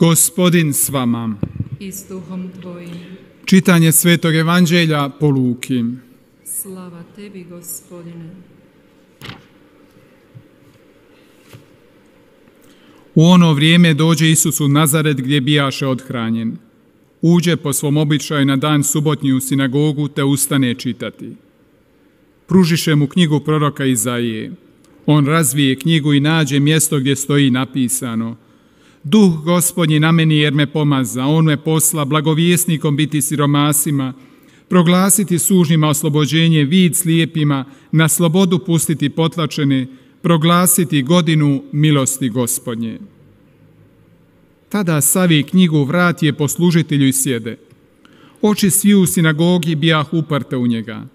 Gospodin s vama. I s duhom tvojim. Čitanje Svetog Evanđelja po Luki. Slava tebi, Gospodine. U ono vrijeme dođe Isus u Nazaret gdje bijaše othranjen. Uđe po svom običaju na dan subotnji u sinagogu te ustane čitati. Pružiše mu knjigu proroka Izaije. On razvije knjigu i nađe mjesto gdje stoji napisano: Duh Gospodnji na meni jer me pomaza, on me posla blagovjesnikom biti siromasima, proglasiti sužnjima oslobođenje, vid slijepima, na slobodu pustiti potlačene, proglasiti godinu milosti Gospodnje. Tada savi knjigu, vrati je poslužitelju i sjede. Oči svi u sinagogi bijah uprte u njega.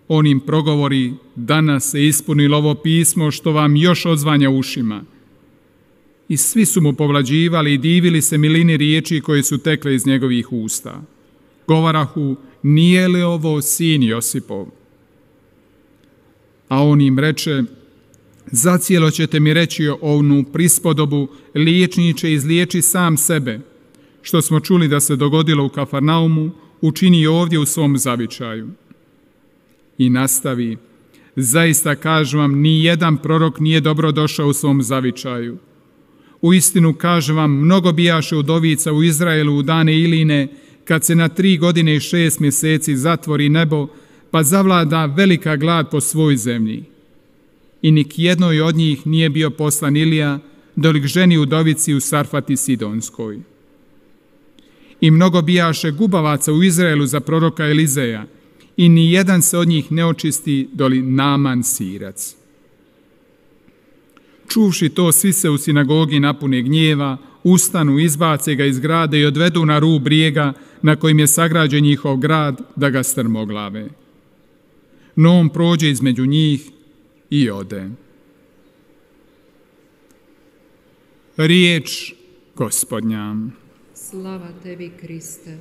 On im progovori: danas se ispunilo ovo pismo što vam još odzvanja ušima. I svi su mu povlađivali i divili se milini riječi koje su tekle iz njegovih usta. Govarahu: nije li ovo sin Josipov? A on im reče: zacijelo ćete mi reći onu prispodobu, liječniče, izliječi sam sebe. Što smo čuli da se dogodilo u Kafarnaumu, učini ovdje u svom zavičaju. I nastavi: zaista kažem vam, ni jedan prorok nije dobro došao u svom zavičaju. Uistinu kažem vam, mnogo bijaše udovica u Izraelu u dane Iline, kad se na 3 godine i 6 mjeseci zatvori nebo, pa zavlada velika glad po svoj zemlji. I nik jednoj od njih nije bio poslan Ilija, dolik ženi udovici u Sarfati Sidonskoj. I mnogo bijaše gubavaca u Izraelu za proroka Elizeja, i ni jedan se od njih ne očisti doli Naman Sirac. Čuvši to, svi se u sinagogi napune gnjeva, ustanu, izbace ga iz grada i odvedu na rub brijega na kojim je sagrađen njihov grad, da ga strmoglave. No on prođe između njih i ode. Riječ Gospodnja. Slava tebi, Kriste.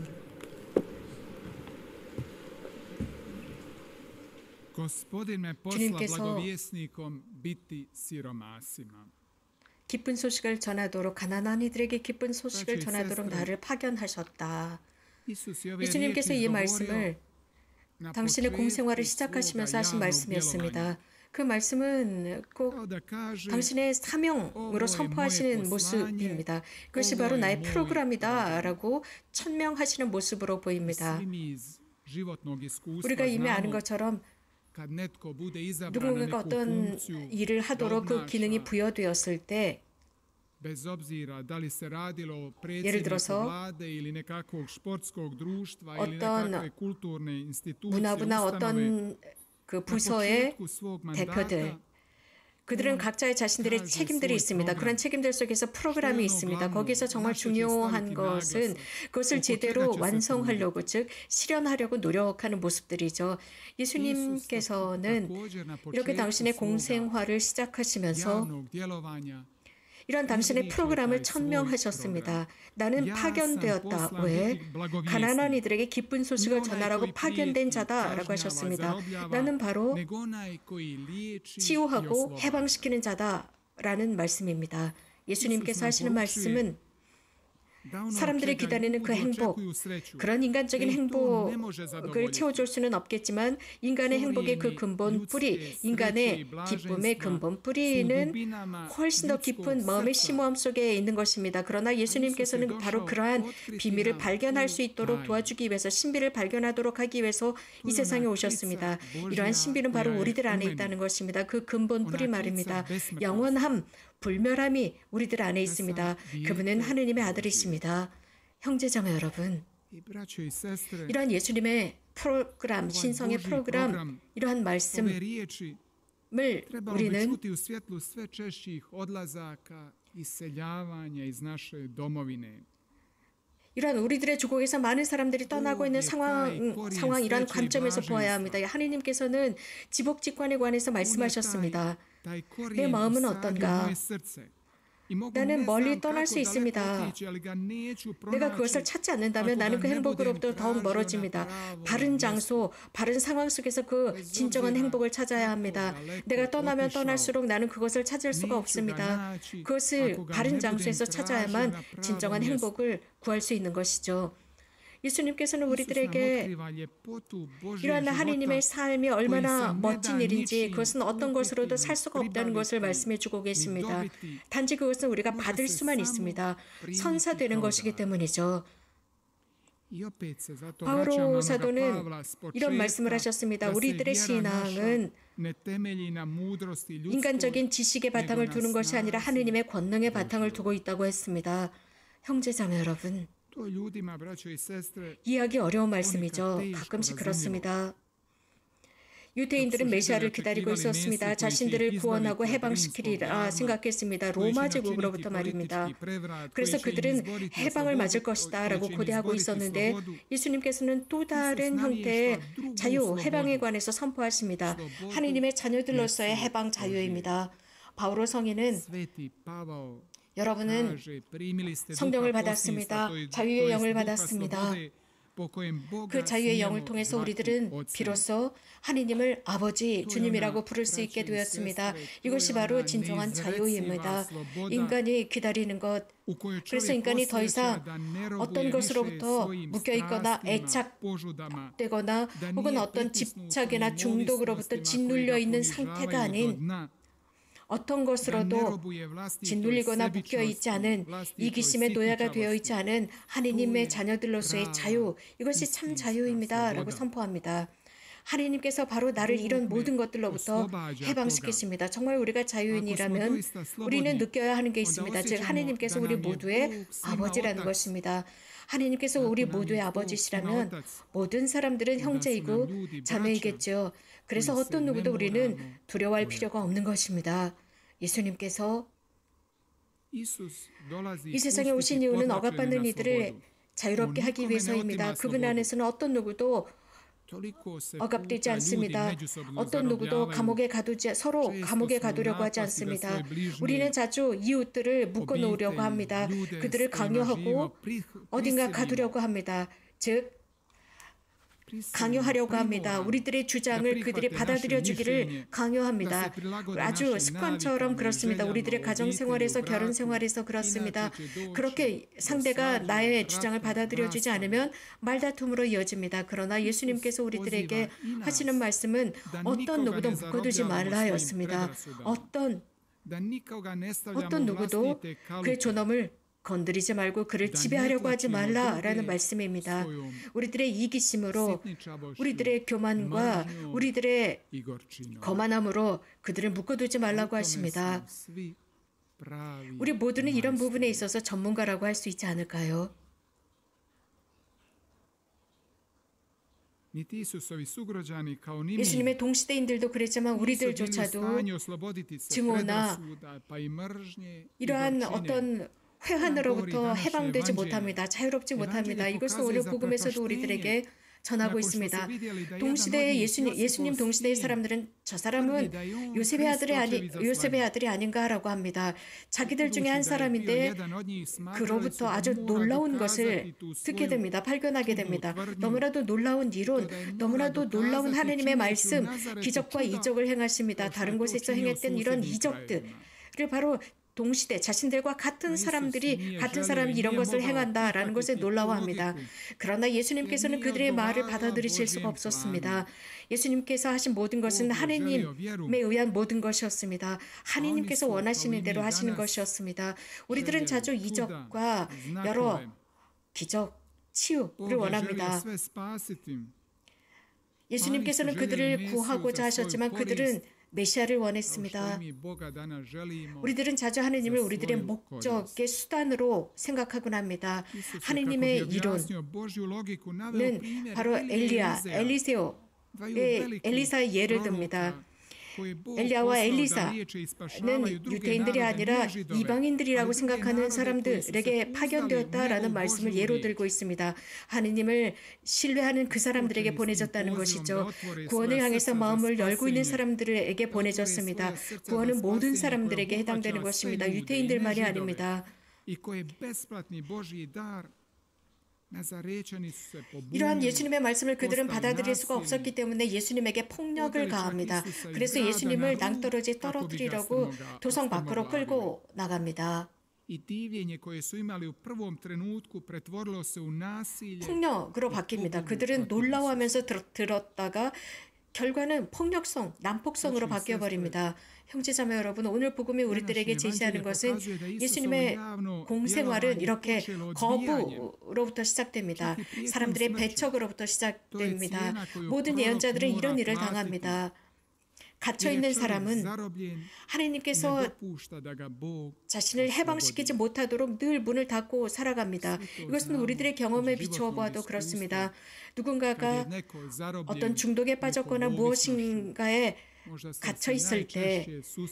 Gospodin me posla blagovjesnikom biti siromasima. 기쁜 소식을 전하도록 가난한 이들에게 기쁜 소식을 전하도록 나를 파견하셨다. 예수님께서 이 말씀을 당신의 공생활을 시작하시면서 하신 말씀이었습니다. 그 말씀은 꼭 당신의 사명으로 선포하시는 모습입니다. 그것이 바로 나의 프로그램이다라고 천명하시는 모습으로 보입니다. 우리가 이미 아는 것처럼 누군가가 어떤 일을 하도록 그 기능이 부여되었을 때, 예를 들어서 어떤 문화부나 어떤 그 부서의 대표들, 그들은 각자의 자신들의 책임들이 있습니다. 그런 책임들 속에서 프로그램이 있습니다. 거기서 정말 중요한 것은 그것을 제대로 완성하려고, 즉 실현하려고 노력하는 모습들이죠. 예수님께서는 이렇게 당신의 공생활을 시작하시면서 이런 당신의 프로그램을 천명하셨습니다. 나는 파견되었다. 왜? 가난한 이들에게 기쁜 소식을 전하라고 파견된 자다라고 하셨습니다. 나는 바로 치유하고 해방시키는 자다라는 말씀입니다. 예수님께서 하시는 말씀은 사람들이 기다리는 그 행복, 그런 인간적인 행복을 채워줄 수는 없겠지만 인간의 행복의 그 근본 뿌리, 인간의 기쁨의 근본 뿌리는 훨씬 더 깊은 마음의 심오함 속에 있는 것입니다. 그러나 예수님께서는 바로 그러한 비밀을 발견할 수 있도록 도와주기 위해서, 신비를 발견하도록 하기 위해서 이 세상에 오셨습니다. 이러한 신비는 바로 우리들 안에 있다는 것입니다. 그 근본 뿌리 말입니다. 영원함, 불멸함이 우리들 안에 있습니다. 그분은 하느님의 아들이십니다. 형제자매 여러분, 이러한 예수님의 프로그램, 신성의 프로그램, 이러한 말씀을 우리는 이런 우리들의 조국에서 많은 사람들이 떠나고 있는 상황 이런 관점에서 보아야 합니다. 하느님께서는 지복직관에 관해서 말씀하셨습니다. 내 마음은 어떤가? 나는 멀리 떠날 수 있습니다. 내가 그것을 찾지 않는다면 나는 그 행복으로부터 더욱 멀어집니다. 바른 장소, 바른 상황 속에서 그 진정한 행복을 찾아야 합니다. 내가 떠나면 떠날수록 나는 그것을 찾을 수가 없습니다. 그것을 바른 장소에서 찾아야만 진정한 행복을 구할 수 있는 것이죠. 예수님께서는 우리들에게 이러한 하나님의 삶이 얼마나 멋진 일인지, 그것은 어떤 것으로도 살 수가 없다는 것을 말씀해 주고 계십니다. 단지 그것은 우리가 받을 수만 있습니다. 선사되는 것이기 때문이죠. 바오로 사도는 이런 말씀을 하셨습니다. 우리들의 신앙은 인간적인 지식의 바탕을 두는 것이 아니라 하느님의 권능의 바탕을 두고 있다고 했습니다. 형제자매 여러분, 이해하기 어려운 말씀이죠. 가끔씩 그렇습니다. 유대인들은 메시아를 기다리고 있었습니다. 자신들을 구원하고 해방시키리라 생각했습니다. 로마 제국으로부터 말입니다. 그래서 그들은 해방을 맞을 것이다 라고 고대하고 있었는데, 예수님께서는 또 다른 형태의 자유, 해방에 관해서 선포하십니다. 하느님의 자녀들로서의 해방 자유입니다. 바오로 성인은, 여러분은 성령을 받았습니다. 자유의 영을 받았습니다. 그 자유의 영을 통해서 우리들은 비로소 하느님을 아버지, 주님이라고 부를 수 있게 되었습니다. 이것이 바로 진정한 자유입니다. 인간이 기다리는 것, 그래서 인간이 더 이상 어떤 것으로부터 묶여있거나 애착되거나 혹은 어떤 집착이나 중독으로부터 짓눌려 있는 상태가 아닌, 어떤 것으로도 짓눌리거나 묶여있지 않은, 이기심의 노예가 되어있지 않은 하느님의 자녀들로서의 자유, 이것이 참 자유입니다 라고 선포합니다. 하느님께서 바로 나를 이런 모든 것들로부터 해방시키십니다. 정말 우리가 자유인이라면 우리는 느껴야 하는 게 있습니다. 즉 하느님께서 우리 모두의 아버지라는 것입니다. 하느님께서 우리 모두의 아버지시라면 모든 사람들은 형제이고 자매이겠죠. 그래서 어떤 누구도 우리는 두려워할 필요가 없는 것입니다. 예수님께서 이 세상에 오신 이유는 억압받는 이들을 자유롭게 하기 위해서입니다. 그분 안에서는 어떤 누구도 억압되지 않습니다. 어떤 누구도 서로 감옥에 가두려고 하지 않습니다. 우리는 자주 이웃들을 묶어놓으려고 합니다. 그들을 강요하고 어딘가 가두려고 합니다. 즉 강요하려고 합니다. 우리들의 주장을 그들이 받아들여 주기를 강요합니다. 아주 습관처럼 그렇습니다. 우리들의 가정생활에서, 결혼생활에서 그렇습니다. 그렇게 상대가 나의 주장을 받아들여 주지 않으면 말다툼으로 이어집니다. 그러나 예수님께서 우리들에게 하시는 말씀은 어떤 누구도 묶어두지 말라였습니다. 어떤 누구도 그의 존엄을 건드리지 말고 그를 지배하려고 하지 말라라는 말씀입니다. 우리들의 이기심으로, 우리들의 교만과 우리들의 거만함으로 그들을 묶어두지 말라고 하십니다. 우리 모두는 이런 부분에 있어서 전문가라고 할 수 있지 않을까요? 예수님의 동시대인들도 그랬지만 우리들조차도 증오나 이러한 어떤 회한으로부터 해방되지 못합니다. 자유롭지 못합니다. 이것을 오늘 복음에서도 우리들에게 전하고 있습니다. 동시대의 예수님 동시대의 사람들은 저 사람은 요셉의 아들이 아닌가라고 합니다. 자기들 중에 한 사람인데 그로부터 아주 놀라운 것을 듣게 됩니다. 발견하게 됩니다. 너무나도 놀라운 이론, 너무나도 놀라운 하나님의 말씀, 기적과 이적을 행하십니다. 다른 곳에서 행했던 이런 이적들을 바로 동시대 자신들과 같은 사람이 이런 것을 행한다라는 것에 놀라워합니다. 그러나 예수님께서는 그들의 말을 받아들이실 수가 없었습니다. 예수님께서 하신 모든 것은 하느님에 의한 모든 것이었습니다. 하느님께서 원하시는 대로 하시는 것이었습니다. 우리들은 자주 이적과 여러 기적, 치유를 원합니다. 예수님께서는 그들을 구하고자 하셨지만 그들은 메시아를 원했습니다. 우리들은 자주 하느님을 우리들의 목적의 수단으로 생각하곤 합니다. 하느님의 이론은 바로 엘리사의 예를 듭니다. 엘리야와 엘리사는 유대인들이 아니라 이방인들이라고 생각하는 사람들에게 파견되었다라는 말씀을 예로 들고 있습니다. 하느님을 신뢰하는 그 사람들에게 보내졌다는 것이죠. 구원을 향해서 마음을 열고 있는 사람들에게 보내졌습니다. 구원은 모든 사람들에게 해당되는 것입니다. 유대인들만이 아닙니다. 이러한 예수님의 말씀을 그들은 받아들일 수가 없었기 때문에 예수님에게 폭력을 가합니다. 그래서 예수님을 낭떠러지 떨어뜨리려고 도성 밖으로 끌고 나갑니다. 폭력으로 바뀝니다. 그들은 놀라워하면서 들었다가 결과는 폭력성, 난폭성으로 바뀌어버립니다. 형제자매 여러분, 오늘 복음이 우리들에게 제시하는 것은 예수님의 공생활은 이렇게 거부로부터 시작됩니다. 사람들의 배척으로부터 시작됩니다. 모든 예언자들은 이런 일을 당합니다. 갇혀있는 사람은 하나님께서 자신을 해방시키지 못하도록 늘 문을 닫고 살아갑니다. 이것은 우리들의 경험에 비추어 보아도 그렇습니다. 누군가가 어떤 중독에 빠졌거나 무엇인가에 갇혀 있을 때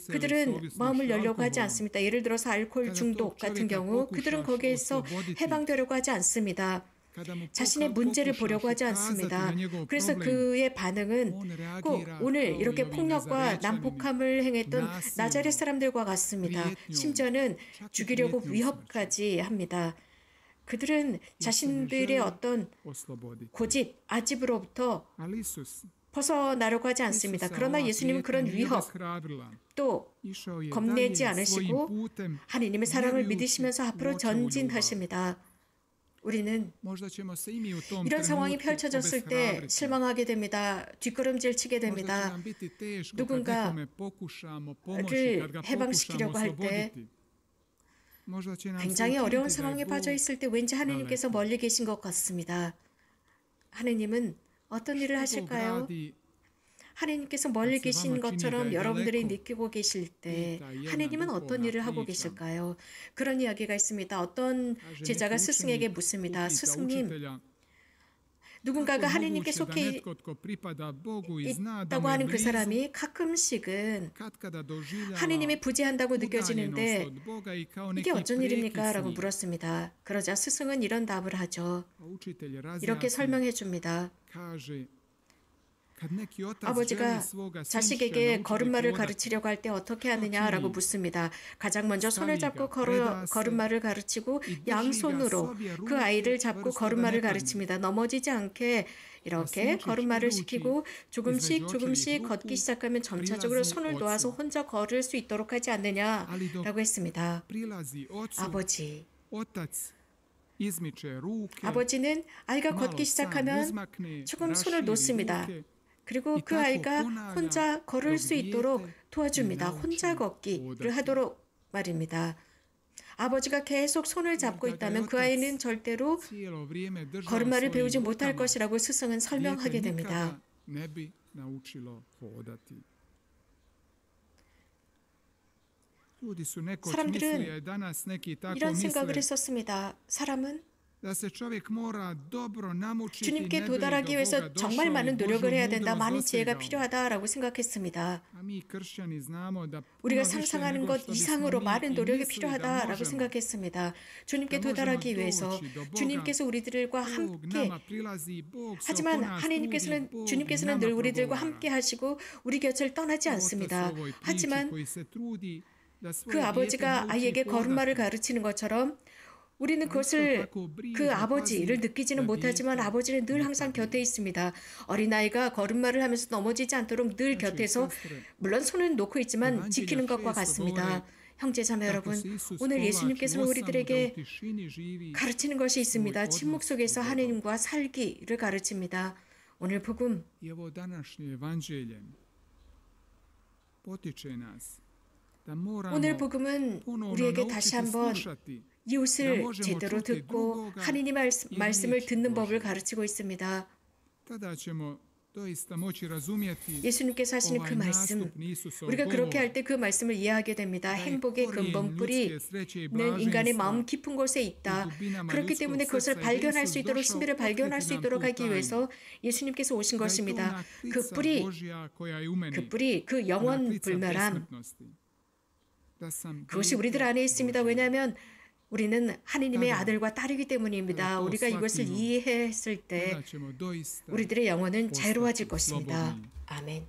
그들은 마음을 열려고 하지 않습니다. 예를 들어서 알코올 중독 같은 경우 그들은 거기에서 해방되려고 하지 않습니다. 자신의 문제를 보려고 하지 않습니다. 그래서 그의 반응은 꼭 오늘 이렇게 폭력과 난폭함을 행했던 나자렛 사람들과 같습니다. 심지어는 죽이려고 위협까지 합니다. 그들은 자신들의 어떤 고집, 아집으로부터 벗어나려고 하지 않습니다. 그러나 예수님은 그런 위협 또 겁내지 않으시고 하나님의 사랑을 믿으시면서 앞으로 전진하십니다. 우리는 이런 상황이 펼쳐졌을 때 실망하게 됩니다. 뒷걸음질 치게 됩니다. 누군가를 해방시키려고 할 때 굉장히 어려운 상황에 빠져 있을 때 왠지 하나님께서 멀리 계신 것 같습니다. 하나님은 어떤 일을 하실까요? 하나님께서 멀리 계신 것처럼 여러분들이 느끼고 계실 때 하나님은 어떤 일을 하고 계실까요? 그런 이야기가 있습니다. 어떤 제자가 스승에게 묻습니다. 스승님, 누군가가 하나님께 속해 있다고 하는 그 사람이 가끔씩은 하나님이 부재한다고 느껴지는데 이게 어쩐 일입니까? 라고 물었습니다. 그러자 스승은 이런 답을 하죠. 이렇게 설명해 줍니다. 아버지가 자식에게 걸음마를 가르치려고 할 때 어떻게 하느냐라고 묻습니다. 가장 먼저 손을 잡고 걸음마를 가르치고 양손으로 그 아이를 잡고 걸음마를 가르칩니다. 넘어지지 않게 이렇게 걸음마를 시키고 조금씩 걷기 시작하면 점차적으로 손을 놓아서 혼자 걸을 수 있도록 하지 않느냐라고 했습니다. 아버지는 아이가 걷기 시작하면 조금 손을 놓습니다. 그리고 그 아이가 혼자 걸을 수 있도록 도와줍니다. 혼자 걷기를 하도록 말입니다. 아버지가 계속 손을 잡고 있다면 그 아이는 절대로 걸음마를 배우지 못할 것이라고 스승은 설명하게 됩니다. 사람들은 이런 생각을 했었습니다. 사람은 주님께 도달하기 위해서 정말 많은 노력을 해야 된다. 많은 지혜가 필요하다라고 생각했습니다. 우리가 상상하는 것 이상으로 많은 노력이 필요하다라고 생각했습니다. 주님께 도달하기 위해서 주님께서 우리들과 함께 하지만 주님께서는 늘 우리들과 함께 하시고 우리 곁을 떠나지 않습니다. 하지만 그 아버지가 아이에게 걸음마를 가르치는 것처럼 우리는 그 아버지를 느끼지는 못하지만 아버지는 늘 항상 곁에 있습니다. 어린아이가 걸음마를 하면서 넘어지지 않도록 늘 곁에서 물론 손은 놓고 있지만 지키는 것과 같습니다. 형제자매 여러분, 오늘 예수님께서는 우리들에게 가르치는 것이 있습니다. 침묵 속에서 하나님과 살기를 가르칩니다. 오늘 복음 오늘 복음은 우리에게 다시 한번 이웃을 제대로 듣고 하나님의 말씀을 듣는 법을 가르치고 있습니다. 예수님께서 하시는 그 말씀, 우리가 그렇게 할 때 그 말씀을 이해하게 됩니다. 행복의 근본 뿌리는 인간의 마음 깊은 곳에 있다. 그렇기 때문에 그것을 발견할 수 있도록, 신비를 발견할 수 있도록 하기 위해서 예수님께서 오신 것입니다. 그 뿌리, 그 영원 불멸함, 그것이 우리들 안에 있습니다. 왜냐하면 우리는 하느님의 아들과 딸이기 때문입니다. 우리가 이것을 이해했을 때 우리들의 영혼은 자유로워질 것입니다. 아멘.